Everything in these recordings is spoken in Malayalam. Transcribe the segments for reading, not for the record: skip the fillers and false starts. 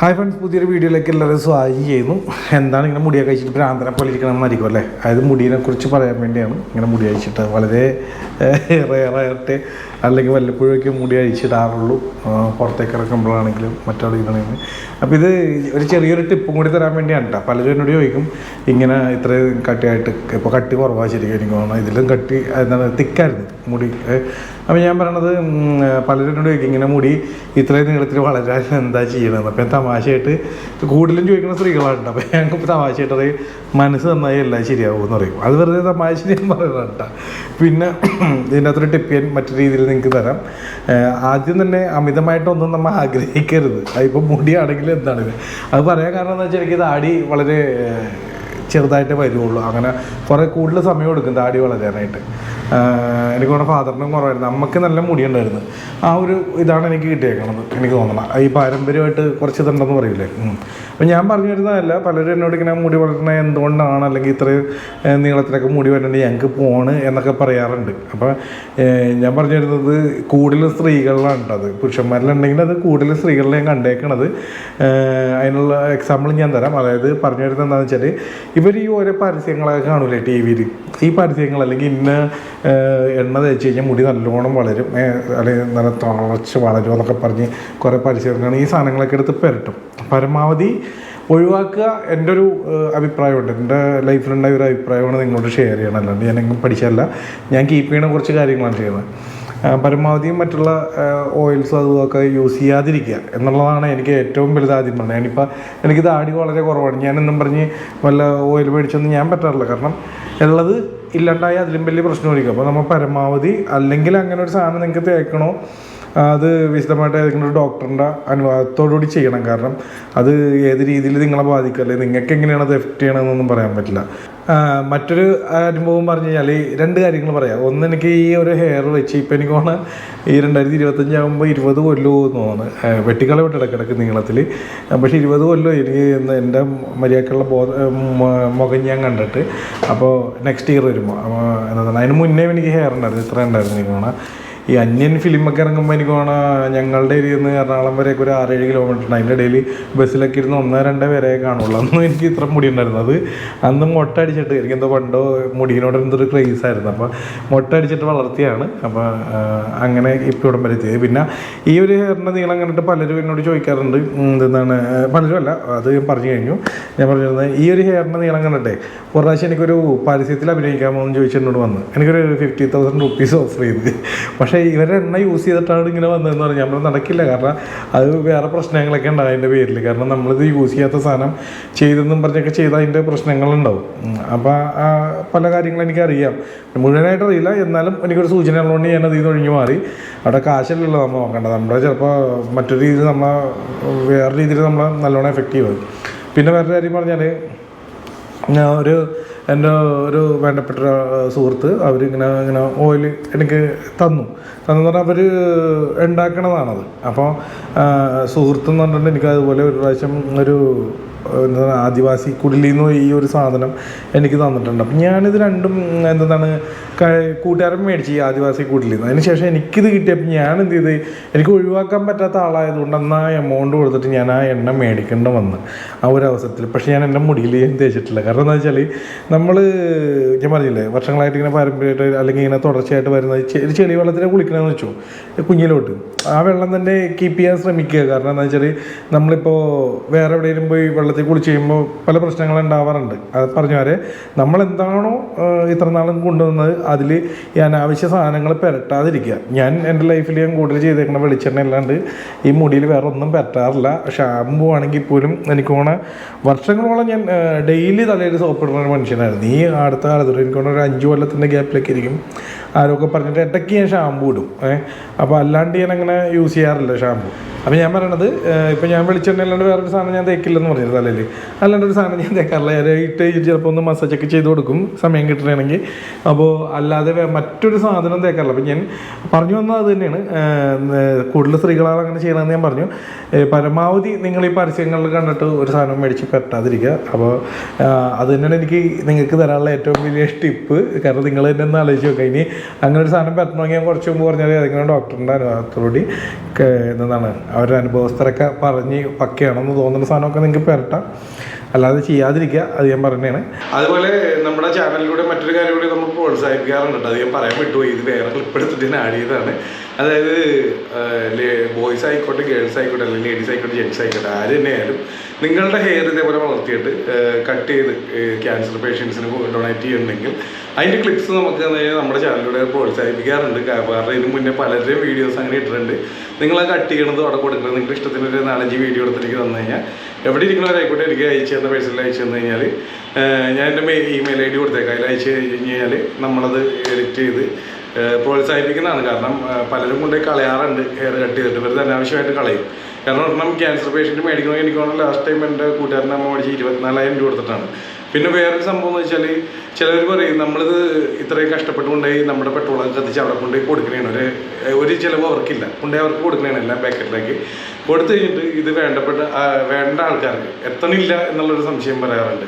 ഹായ് ഫ്രണ്ട്സ്, പുതിയൊരു വീഡിയോയിലേക്ക് എല്ലാവരും സ്വാഗതം ചെയ്യുന്നു. എന്താണ് ഇങ്ങനെ മുടിയൊക്കെ കഴിച്ചിട്ട് ഭ്രാന്തനെ പോലെ ഇരിക്കണമെന്നായിരിക്കും അല്ലേ? അതായത് മുടിയെ കുറിച്ച് പറയാൻ വേണ്ടിയാണ് ഇങ്ങനെ മുടി അഴിച്ചിട്ട്. വളരെ റയറായിട്ട് അല്ലെങ്കിൽ വല്ലപ്പോഴൊക്കെ മുടി അഴിച്ചിടാറുള്ളൂ, പുറത്തേക്ക് ഇറക്കുമ്പോഴാണെങ്കിലും മറ്റാണെങ്കിലും. അപ്പോൾ ഇത് ഒരു ചെറിയൊരു ടിപ്പും കൂടി തരാൻ വേണ്ടിയാണ് കേട്ടോ. പലരും എന്നോട് ചോദിക്കും ഇങ്ങനെ ഇത്രയും കട്ടിയായിട്ട്, ഇപ്പോൾ കട്ടി കുറവാണ് ശരിക്കും എനിക്ക് തോന്നുന്നു, ഇതിലും കട്ടി എന്താണ് തിക്കായിരുന്നു മുടി. അപ്പോൾ ഞാൻ പറയണത്, പലരും എന്നോട് ചോദിക്കും ഇങ്ങനെ മുടി ഇത്രയും നീളത്തിൽ വളരാൻ എന്താ ചെയ്യണമെന്ന്. അപ്പോൾ ഞാൻ തമാശയായിട്ട് കൂടുതലും ചോദിക്കുന്ന സ്ത്രീകളാണ്. അപ്പോൾ ഞങ്ങൾക്ക് തമാശയായിട്ട് പറയും മനസ്സ് നന്നായി എല്ലാം ശരിയാവുമെന്ന് പറയും. അത് വെറുതെ തമാശ ഞാൻ പറയുന്നതാണ് കേട്ടോ. പിന്നെ ഇതിൻ്റെ അകത്തൊരു ടിപ്പ് ഞാൻ മറ്റു രീതിയിൽ നിങ്ങൾക്ക് തരാം. ആദ്യം തന്നെ അമിതമായിട്ടൊന്നും നമ്മൾ ആഗ്രഹിക്കരുത്. അതിപ്പോൾ മുടിയാണെങ്കിലും എന്താണെങ്കിലും. അത് പറയാൻ കാരണം എന്താ വെച്ചാൽ എനിക്ക് താടി വളരെ ചെറുതായിട്ടേ വരുള്ളൂ. അങ്ങനെ കുറേ കൂടുതൽ സമയം എടുക്കും താടി വളരാനായിട്ട്. എനിക്ക് തോന്നുന്ന ഫാദറിനും കുറവായിരുന്നു, നമുക്ക് നല്ല മുടിയുണ്ടായിരുന്നു. ആ ഒരു ഇതാണ് എനിക്ക് കിട്ടിയേക്കണത് എനിക്ക് തോന്നണം. ഈ പാരമ്പര്യമായിട്ട് കുറച്ച് ഇതുണ്ടെന്ന് പറയില്ലേ. അപ്പം ഞാൻ പറഞ്ഞു വരുന്നതല്ല, പലരും എന്നോട് ഇങ്ങനെ മുടി വളർത്തുന്നത് എന്തുകൊണ്ടാണ്, അല്ലെങ്കിൽ ഇത്രയും നീളത്തിലൊക്കെ മുടി വരേണ്ടത് ഞങ്ങൾക്ക് പോണ് എന്നൊക്കെ പറയാറുണ്ട്. അപ്പോൾ ഞാൻ പറഞ്ഞു വരുന്നത് കൂടുതലും സ്ത്രീകളിലാണ് കേട്ടോ. അത് പുരുഷന്മാരിലുണ്ടെങ്കിൽ അത് കൂടുതൽ സ്ത്രീകളിൽ ഞാൻ കണ്ടേക്കണത്. അതിനുള്ള എക്സാമ്പിൾ ഞാൻ തരാം. അതായത് പറഞ്ഞു വരുന്നത് എന്താണെന്ന് വെച്ചാൽ, ഇവർ ഈ ഓരോ പരസ്യങ്ങളൊക്കെ കാണൂലേ ടി വിയിൽ, ഈ പരസ്യങ്ങൾ അല്ലെങ്കിൽ ഇന്ന എണ്ണ തേച്ച് കഴിഞ്ഞാൽ മുടി നല്ലോണം വളരും, അല്ലെങ്കിൽ നല്ല തളച്ച് വളരും എന്നൊക്കെ പറഞ്ഞ് കുറേ പരസ്യങ്ങളാണ്. ഈ സാധനങ്ങളൊക്കെ എടുത്ത് പുരട്ടും. പരമാവധി ഒഴിവാക്കുക. എൻ്റെ ഒരു അഭിപ്രായമുണ്ട്, എൻ്റെ ലൈഫിലുണ്ടായ ഒരു അഭിപ്രായമാണ് നിങ്ങളോട് ഷെയർ ചെയ്യണം. അല്ലാണ്ട് ഞാനെങ്കിലും പഠിച്ചല്ല, ഞാൻ കീപ്പ് ചെയ്യണ കുറച്ച് കാര്യങ്ങളാണ് ചെയ്യുന്നത്. പരമാവധി മറ്റുള്ള ഓയിൽസും അതുമൊക്കെ യൂസ് ചെയ്യാതിരിക്കുക എന്നുള്ളതാണ് എനിക്ക് ഏറ്റവും വലുത് ആദ്യം പറഞ്ഞത്. ഞാനിപ്പോൾ എനിക്ക് താടി വളരെ കുറവാണ്, ഞാനെന്നും പറഞ്ഞ് വല്ല ഓയിൽ മേടിച്ചൊന്നും ഞാൻ പറ്റാറില്ല. കാരണം ഉള്ളത് ഇല്ലാണ്ടായി അതിലും വലിയ പ്രശ്നമായിരിക്കും. അപ്പോൾ നമ്മൾ പരമാവധി, അല്ലെങ്കിൽ അങ്ങനെ ഒരു സാധനം നിങ്ങൾക്ക് തേക്കണോ അത് വിശദമായിട്ട് ഏതെങ്കിലും ഒരു ഡോക്ടറിൻ്റെ അനുവാദത്തോടുകൂടി ചെയ്യണം. കാരണം അത് ഏത് രീതിയിൽ നിങ്ങളെ ബാധിക്കല്ലേ, നിങ്ങൾക്ക് എങ്ങനെയാണ് അത് എഫക്റ്റ് ചെയ്യണമെന്നൊന്നും പറയാൻ പറ്റില്ല. മറ്റൊരു അനുഭവം പറഞ്ഞു കഴിഞ്ഞാൽ രണ്ട് കാര്യങ്ങൾ പറയാം. ഒന്ന്, എനിക്ക് ഈ ഒരു ഹെയർ വെച്ച് ഇപ്പം എനിക്ക് തോന്നുന്നു ഈ 2025 ആകുമ്പോൾ 20 കൊല്ലമെന്ന് തോന്നുന്നു. വെട്ടിക്കളവിട്ട് ഇടക്കിടക്ക് നീളത്തിൽ. പക്ഷേ 20 കൊല്ലം എനിക്ക് എൻ്റെ മര്യാദക്കുള്ള മുഖം ഞാൻ കണ്ടിട്ട്. അപ്പോൾ നെക്സ്റ്റ് ഇയർ വരുമ്പോൾ എന്താണ്, അതിന് മുന്നേ എനിക്ക് ഹെയർ ഉണ്ടായിരുന്നു, ഇത്ര ഉണ്ടായിരുന്നു എനിക്ക് തോന്നുന്നു. ഈ അന്യൻ ഫിലിമൊക്കെ ഇറങ്ങുമ്പോൾ എനിക്ക് തോന്നുന്നു ഞങ്ങളുടെ ഏരിയയിൽ നിന്ന് എറണാകുളം വരെയൊക്കെ ഒരു 6-7 കിലോമീറ്റർ ഉണ്ട്. അതിൻ്റെ ഇടയിൽ ബസ്സിലൊക്കെ ഇരുന്ന് 1-2 പേരെ കാണുള്ളൂ. അന്നും എനിക്ക് ഇത്ര മുടി ഉണ്ടായിരുന്നു. അത് അന്ന് മൊട്ട അടിച്ചിട്ട്, എനിക്കെന്തോ പണ്ടോ മുടിയിനോട് എന്തൊരു ക്രേസ് ആയിരുന്നു. അപ്പോൾ മൊട്ട അടിച്ചിട്ട് വളർത്തിയാണ്. അപ്പോൾ അങ്ങനെ ഇപ്പോൾ ഇവിടം വരെ എത്തിയത്. പിന്നെ ഈ ഒരു ഹെയറിൻ്റെ നീളം കണ്ടിട്ട് പലരും എന്നോട് ചോദിക്കാറുണ്ട് എന്താണ്, പലരും അല്ല, അത് ഞാൻ പറഞ്ഞു കഴിഞ്ഞു. ഞാൻ പറഞ്ഞിരുന്നത് ഈ ഒരു ഹെയറിൻ്റെ നീളം കണ്ടിട്ടേ ഒരു പ്രാവശ്യം എനിക്കൊരു പരസ്യത്തിൽ അഭിനയിക്കാമോ എന്ന് ചോദിച്ച് എന്നോട് വന്ന് എനിക്കൊരു 50,000 റുപ്പീസ് ഓഫർ ചെയ്ത്. പക്ഷേ ഇവരെ എണ്ണ യൂസ് ചെയ്തിട്ടാണ് ഇങ്ങനെ വന്നതെന്ന് പറഞ്ഞാൽ നമ്മൾ നടക്കില്ല. കാരണം അത് വേറെ പ്രശ്നങ്ങളൊക്കെ ഉണ്ടാകും അതിൻ്റെ പേരിൽ. കാരണം നമ്മളിത് യൂസ് ചെയ്യാത്ത സാധനം ചെയ്തെന്നും പറഞ്ഞൊക്കെ ചെയ്താൽ അതിൻ്റെ പ്രശ്നങ്ങളുണ്ടാവും. അപ്പോൾ പല കാര്യങ്ങളും എനിക്കറിയാം, മുഴുവനായിട്ട് അറിയില്ല, എന്നാലും എനിക്കൊരു സൂചന ഉള്ളതുകൊണ്ട് ഞാനത് ഇത് ഒഴിഞ്ഞു മാറി. അവിടെ കാശല്ലല്ലോ നമ്മൾ നോക്കേണ്ടത്, നമ്മുടെ ചിലപ്പോൾ മറ്റൊരു രീതിയിൽ വേറെ രീതിയിൽ നമ്മളെ നല്ലോണം എഫക്റ്റീവ് ആകും. പിന്നെ വേറൊരു കാര്യം പറഞ്ഞാൽ, എൻ്റെ ഒരു വേണ്ടപ്പെട്ട സുഹൃത്ത് അവരിങ്ങനെ ഓയിൽ എനിക്ക് തന്നു പറഞ്ഞാൽ അവർ ഉണ്ടാക്കണതാണത്. അപ്പോൾ സുഹൃത്തെന്ന് പറഞ്ഞിട്ട് എനിക്ക് അതുപോലെ ഒരു പ്രാവശ്യം ഒരു എന്താണ് ആദിവാസി കുടിലിൽ നിന്ന് ഈ ഒരു സാധനം എനിക്ക് തന്നിട്ടുണ്ട്. അപ്പം ഞാനിത് രണ്ടും എന്താണ് കൂട്ടുകാരൻ മേടിച്ച് ഈ ആദിവാസി കുടിലിൽ നിന്ന്. അതിന് ശേഷം എനിക്കിത് കിട്ടിയപ്പോൾ ഞാൻ എന്ത് ചെയ്ത്, എനിക്ക് ഒഴിവാക്കാൻ പറ്റാത്ത ആളായതുകൊണ്ട് എന്നാൽ എമൗണ്ട് കൊടുത്തിട്ട് ഞാൻ ആ എണ്ണ മേടിക്കേണ്ട വന്ന് ആ ഒരു അവസരത്തിൽ. പക്ഷേ ഞാൻ എൻ്റെ മുടിയിൽ ഞാൻ തേച്ചിട്ടില്ല. കാരണം എന്താ വെച്ചാൽ നമ്മൾ ഞാൻ പറഞ്ഞില്ലേ വർഷങ്ങളായിട്ട് ഇങ്ങനെ പാരമ്പര്യമായിട്ട് അല്ലെങ്കിൽ ഇങ്ങനെ തുടർച്ചയായിട്ട് വരുന്ന ചെളി വെള്ളത്തിനെ കുളിക്കണമെന്ന് വെച്ചു കുഞ്ഞിലോട്ട് ആ വെള്ളം തന്നെ കീപ്പ് ചെയ്യാൻ ശ്രമിക്കുക. കാരണം എന്താ വെച്ചാൽ നമ്മളിപ്പോൾ വേറെ എവിടെയെങ്കിലും പോയി വെള്ളത്തിൽ കുളിച്ച് കഴിയുമ്പോൾ പല പ്രശ്നങ്ങളുണ്ടാവാറുണ്ട്. അത് പറഞ്ഞവരെ നമ്മളെന്താണോ ഇത്ര നാളും കൊണ്ടുവന്നത് അതിൽ ഈ അനാവശ്യ സാധനങ്ങൾ പുരട്ടാതിരിക്കുക. ഞാൻ എൻ്റെ ലൈഫിൽ ഞാൻ കൂടുതൽ ചെയ്തേക്കുന്ന വെളിച്ചെണ്ണ അല്ലാണ്ട് ഈ മുടിയിൽ വേറെ ഒന്നും പറ്റാറില്ല. ഷാമ്പു ആണെങ്കിൽ പോലും എനിക്ക് തോന്നുന്ന വർഷങ്ങളോളം ഞാൻ ഡെയിലി തലയിൽ സോപ്പിടുന്ന ഒരു മനുഷ്യനായിരുന്നു. ഈ അടുത്ത കാലത്തോടെ എനിക്ക് തോന്നുന്ന ഒരു 5 കൊല്ലത്തിൻ്റെ ഗ്യാപ്പിലൊക്കെ ഇരിക്കും ആരൊക്കെ പറഞ്ഞിട്ട് ഇടയ്ക്ക് ഞാൻ ഷാമ്പു ഇടും. അപ്പോൾ അല്ലാണ്ട് ഞാൻ അങ്ങനെ യൂസ് ചെയ്യാറില്ല ഷാമ്പു. അപ്പോൾ ഞാൻ പറയണത്, ഇപ്പോൾ ഞാൻ വെളിച്ചെണ്ണ അല്ലാണ്ട് വേറൊരു സാധനം ഞാൻ തേക്കില്ലെന്ന് പറഞ്ഞത് തലയിൽ, അല്ലാണ്ട് ഒരു സാധനം ഞാൻ തേക്കാറില്ല. ഇട്ട് ചിലപ്പോൾ ഒന്ന് മസാജൊക്കെ ചെയ്ത് കൊടുക്കും സമയം കിട്ടണമെങ്കിൽ. അപ്പോൾ അല്ലാതെ മറ്റൊരു സാധനം തേക്കാറില്ല. അപ്പോൾ ഞാൻ പറഞ്ഞു വന്നത് അത് തന്നെയാണ്, കൂടുതൽ സ്ത്രീകളാണ് അങ്ങനെ ചെയ്യണമെന്ന് ഞാൻ പറഞ്ഞു. പരമാവധി നിങ്ങൾ ഈ പരസ്യങ്ങളിൽ കണ്ടിട്ട് ഒരു സാധനം മേടിച്ച് പറ്റാതിരിക്കുക. അപ്പോൾ അത് തന്നെയാണ് എനിക്ക് നിങ്ങൾക്ക് തരാനുള്ള ഏറ്റവും വലിയ ടിപ്പ്. കാരണം നിങ്ങൾ തന്നെ ഒന്ന് ആലോചിച്ച് നോക്കുക, ഇനി അങ്ങനെ ഒരു സാധനം പറ്റണമെങ്കിൽ ഞാൻ കുറച്ച് മുമ്പ് പറഞ്ഞാൽ ഏതെങ്കിലും ഡോക്ടറിൻ്റെ അനുഭവത്തോടുകൂടി എന്താണ് അവരുടെ അനുഭവസ്ഥരൊക്കെ പറഞ്ഞ് പക്കയാണെന്ന് തോന്നുന്ന സാധനമൊക്കെ നിങ്ങൾക്ക് പെരട്ടാം, അല്ലാതെ ചെയ്യാതിരിക്കുക. അത് ഞാൻ പറഞ്ഞതാണ്. അതുപോലെ നമ്മുടെ ചാനലിലൂടെ മറ്റൊരു കാര്യം കൂടി നമ്മൾ പ്രോത്സാഹിപ്പിക്കാറുണ്ട്. അത് ഞാൻ പറയാൻ വിട്ടുപോയി, ഇത് വേറെ ക്ലിപ്പ് എടുത്തിട്ട് ഞാൻ ആഡ് ചെയ്തതാണ്. അതായത് ബോയ്സ് ആയിക്കോട്ടെ, ഗേൾസ് ആയിക്കോട്ടെ, അല്ലെങ്കിൽ ലേഡീസ് ആയിക്കോട്ടെ, ജെൻസ് ആയിക്കോട്ടെ, ആര് തന്നെയായാലും നിങ്ങളുടെ ഹെയർ ഇതേപോലെ വളർത്തിയിട്ട് കട്ട് ചെയ്ത് ക്യാൻസർ പേഷ്യൻസിന് ഡൊണേറ്റ് ചെയ്യുന്നുണ്ടെങ്കിൽ അതിൻ്റെ ക്ലിപ്സ് നമുക്ക് നമ്മുടെ ചാനലിലൂടെ പ്രോത്സാഹിപ്പിക്കാറുണ്ട്. കാരണം ഇതിന് മുന്നേ പലരുടെയും വീഡിയോസ് അങ്ങനെ ഇട്ടിട്ടുണ്ട്. നിങ്ങളത് കട്ട് ചെയ്യണത് അവിടെ കൊടുക്കുന്നത് നിങ്ങളുടെ ഇഷ്ടത്തിനൊരു 4-5 വീഡിയോ എടുത്തിട്ട് തന്നു കഴിഞ്ഞാൽ എവിടെ ഇരിക്കുന്നവരായിക്കോട്ടെ എനിക്ക് അയച്ചു തന്ന പേഴ്സണൽ അയച്ചു തന്നു കഴിഞ്ഞാൽ ഞാൻ എൻ്റെ ഇമെയിൽ ID കൊടുത്തേക്കാം. അതിൽ അയച്ചു കഴിഞ്ഞാൽ നമ്മളത് എഡിറ്റ് ചെയ്ത് പ്രോത്സാഹിപ്പിക്കുന്നതാണ്. കാരണം പലരും കൊണ്ടുപോയി കളയാറുണ്ട് ഹെയർ കട്ട് ചെയ്തിട്ട്, വെറുതെ അനാവശ്യമായിട്ട് കളയും. കാരണം ഒരെണ്ണം ക്യാൻസർ പേഷ്യൻറ്റ് മേടിക്കണമെങ്കിൽ എനിക്ക് തോന്നുന്നു ലാസ്റ്റ് ടൈം എൻ്റെ കൂട്ടുകാരൻ്റെ അമ്മ മേടിച്ച് 24,000 രൂപ കൊടുത്തിട്ടാണ്. പിന്നെ വേറൊരു സംഭവം എന്ന് വെച്ചാൽ ചിലർ പറയും നമ്മളിത് ഇത്രയും കഷ്ടപ്പെട്ടുകൊണ്ടുപോയി നമ്മുടെ പെട്രോളൊക്കെ കത്തിച്ച് അവിടെ കൊണ്ടുപോയി കൊടുക്കണേണ്, ഒരു ചിലവ് അവർക്കില്ല, കൊണ്ടുപോയി അവർക്ക് കൊടുക്കണേണ് എല്ലാം പാക്കറ്റിലേക്ക് കൊടുത്തു കഴിഞ്ഞിട്ട് ഇത് വേണ്ട ആൾക്കാർക്ക് എത്തണില്ല എന്നുള്ളൊരു സംശയം പറയാറുണ്ട്.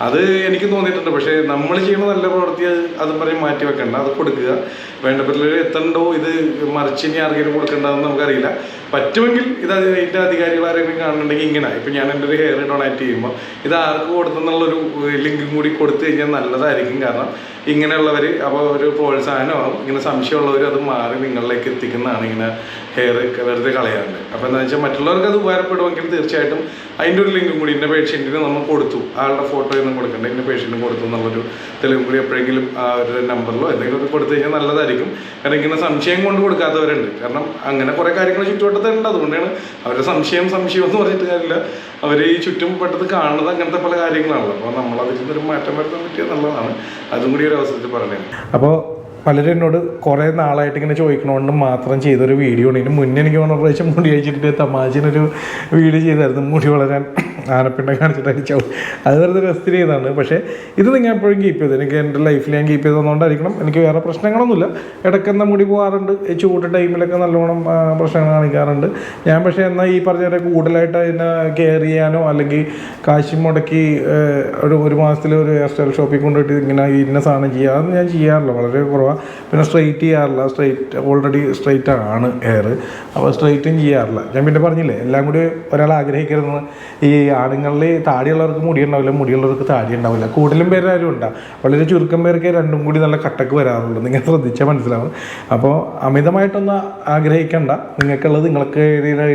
അത് എനിക്ക് തോന്നിയിട്ടുണ്ട്. പക്ഷേ നമ്മൾ ചെയ്യുന്ന നല്ല പ്രവൃത്തി അത് പറയും മാറ്റി വെക്കണ്ട, അത് കൊടുക്കുക. വേണ്ടപ്പെട്ടവർ എത്തണ്ടോ ഇത് മറിച്ച് ഇനി ആർക്കെങ്കിലും കൊടുക്കേണ്ടതെന്ന് നമുക്കറിയില്ല. പറ്റുമെങ്കിൽ ഇത് അതിൻ്റെ അധികാരികൾ ആരെങ്കിലും കാണുന്നുണ്ടെങ്കിൽ ഇങ്ങനെ ഇപ്പം ഞാൻ എൻ്റെ ഒരു ഹെയർ ഡൊണേറ്റ് ചെയ്യുമ്പോൾ ഇത് ആർക്ക് കൊടുത്തെന്നുള്ളൊരു ലിങ്കും കൂടി കൊടുത്തു കഴിഞ്ഞാൽ നല്ലതായിരിക്കും. കാരണം ഇങ്ങനെയുള്ളവർ അപ്പോൾ ഒരു പ്രോത്സാഹനമാകും. ഇങ്ങനെ സംശയമുള്ളവർ അത് മാറി നിങ്ങളിലേക്ക് എത്തിക്കുന്നതാണ് ഇങ്ങനെ ഹെയർ വെറുതെ കളയാറുണ്ട്. അപ്പോൾ എന്താണെന്ന് വെച്ചാൽ മറ്റുള്ളവർക്ക് അത് ഉപകാരപ്പെടുമെങ്കിൽ തീർച്ചയായിട്ടും അതിൻ്റെ ഒരു ലിങ്കും കൂടി ഇന്ന പേഷ്യൻറ്റിന് നമ്മൾ കൊടുത്തു, ആളുടെ ഫോട്ടോ ഒന്നും കൊടുക്കണ്ട, ഇന്ന പേഷ്യൻറ്റിന് കൊടുത്തു എന്നുള്ളൊരു തെളിവും കൂടി എപ്പോഴെങ്കിലും ആ ഒരു നമ്പറിലോ എന്തെങ്കിലും ഒക്കെ കൊടുത്തു കഴിഞ്ഞാൽ നല്ലതായിരിക്കും. കാരണം ഇങ്ങനെ സംശയം കൊണ്ട് കൊടുക്കാത്തവരുണ്ട്. കാരണം അങ്ങനെ കുറേ കാര്യങ്ങൾ ചുറ്റുവട്ടത്തുണ്ട്. അതുകൊണ്ടാണ് അവരുടെ സംശയം എന്ന് പറഞ്ഞിട്ട് കാര്യമില്ല. അവർ ഈ ചുറ്റും പെട്ടത് കാണുന്നത് അങ്ങനത്തെ പല കാര്യങ്ങളാണല്ലോ. അപ്പോൾ നമ്മളതിൽ നിന്നൊരു മാറ്റം വരുത്താൻ പറ്റിയത് നല്ലതാണ്. അതും കൂടി ഒരു അവസരത്തിൽ പറഞ്ഞത്. അപ്പോൾ പലരും എന്നോട് കുറേ നാളായിട്ട് ഇങ്ങനെ ചോദിക്കണോണ്ട് മാത്രം ചെയ്തൊരു വീഡിയോ ആണ്. ഇതിന് മുന്നേ എനിക്ക് വളരെ പ്രാവശ്യം മുടി അയച്ചിട്ട് തമാശനൊരു വീഡിയോ ചെയ്തായിരുന്നു. മുടി വളരാൻ ആനപ്പിണ്ണം കാണിച്ചിട്ട് അടിച്ചു, അത് വെറുതെ രസത്തിന് ചെയ്തതാണ്. പക്ഷേ ഇത് നിങ്ങൾ എപ്പോഴും കീപ്പ് ചെയ്ത് എനിക്ക് എൻ്റെ ലൈഫിൽ ഞാൻ കീപ്പ് ചെയ്തതുകൊണ്ടായിരിക്കണം. എനിക്ക് വേറെ പ്രശ്നങ്ങളൊന്നുമില്ല. ഇടയ്ക്കെന്ന മുടി പോകാറുണ്ട്, ചൂട് ടൈമിലൊക്കെ നല്ലോണം പ്രശ്നങ്ങൾ കാണിക്കാറുണ്ട് ഞാൻ. പക്ഷേ എന്നാൽ ഈ പറഞ്ഞ കൂടുതലായിട്ട് അതിനെ കെയർ ചെയ്യാനോ അല്ലെങ്കിൽ കാശ് മുടക്കി ഒരു മാസത്തിൽ ഒരു ഹെയർ സ്റ്റൈൽ ഷോപ്പിൽ കൊണ്ടുപോയിട്ട് ഇങ്ങനെ ഇന്ന സാധനം ചെയ്യുക അതൊന്നും ഞാൻ ചെയ്യാറില്ല, വളരെ കുറവാണ്. പിന്നെ സ്ട്രെയിറ്റ് ചെയ്യാറില്ല, ഓൾറെഡി സ്ട്രെയിറ്റ് ആണ് ഹെയർ, അപ്പോൾ സ്ട്രെയിറ്റും ചെയ്യാറില്ല ഞാൻ. പിന്നെ പറഞ്ഞില്ലേ എല്ലാം കൂടി ഒരാൾ ആഗ്രഹിക്കരുതെന്ന്. ഈ ആണുങ്ങളിൽ താടിയുള്ളവർക്ക് മുടി ഉണ്ടാവില്ല, മുടിയുള്ളവർക്ക് താടി ഉണ്ടാവില്ല. കൂടുതലും പേരാരും ഉണ്ടാവും, വളരെ ചുരുക്കം പേർക്ക് രണ്ടും കൂടി നല്ല കട്ടക്ക് വരാറുള്ളൂ. നിങ്ങൾ ശ്രദ്ധിച്ചാൽ മനസ്സിലാവും. അപ്പോൾ അമിതമായിട്ടൊന്നും ആഗ്രഹിക്കണ്ട, നിങ്ങൾക്കുള്ളത് നിങ്ങൾക്ക്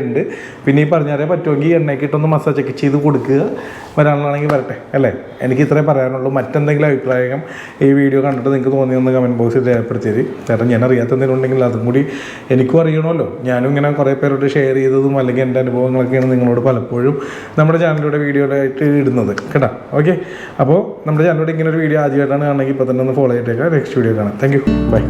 ഉണ്ട്. പിന്നെ ഈ പറഞ്ഞാലേ പറ്റുമെങ്കിൽ എണ്ണയ്ക്കിട്ടൊന്ന് മസാജൊക്കെ ചെയ്ത് കൊടുക്കുക. വരാനുള്ളതാണെങ്കിൽ വരട്ടെ, അല്ലേ? എനിക്ക് ഇത്രേ പറയാനുള്ളൂ. മറ്റെന്തെങ്കിലും അഭിപ്രായം ഈ വീഡിയോ കണ്ടിട്ട് നിങ്ങൾക്ക് തോന്നിയൊന്ന് കമൻറ്റ് ബോക്സിൽ രേഖപ്പെടുത്തിയത്. കാരണം ഞാൻ അറിയാത്ത എന്തെങ്കിലും ഉണ്ടെങ്കിൽ അതും കൂടി എനിക്കും അറിയണമല്ലോ. ഞാനും ഇങ്ങനെ കുറേ പേരോട് ഷെയർ ചെയ്തതും അല്ലെങ്കിൽ എൻ്റെ അനുഭവങ്ങളൊക്കെയാണ് നിങ്ങളോട് പലപ്പോഴും നമ്മുടെ ചാനലിലൂടെ വീഡിയോ ആയിട്ട് ഇടുന്നത് കേട്ടോ. ഓക്കെ, അപ്പോൾ നമ്മുടെ ചാനലിലൂടെ ഇങ്ങനെ ഒരു വീഡിയോ ആദ്യമായിട്ടാണ് കാണണമെങ്കിൽ ഇപ്പോൾ തന്നെ ഒന്ന് ഫോളോ ചെയ്തേക്കാം. നെക്സ്റ്റ് വീഡിയോ കാണാം. Thank you, by.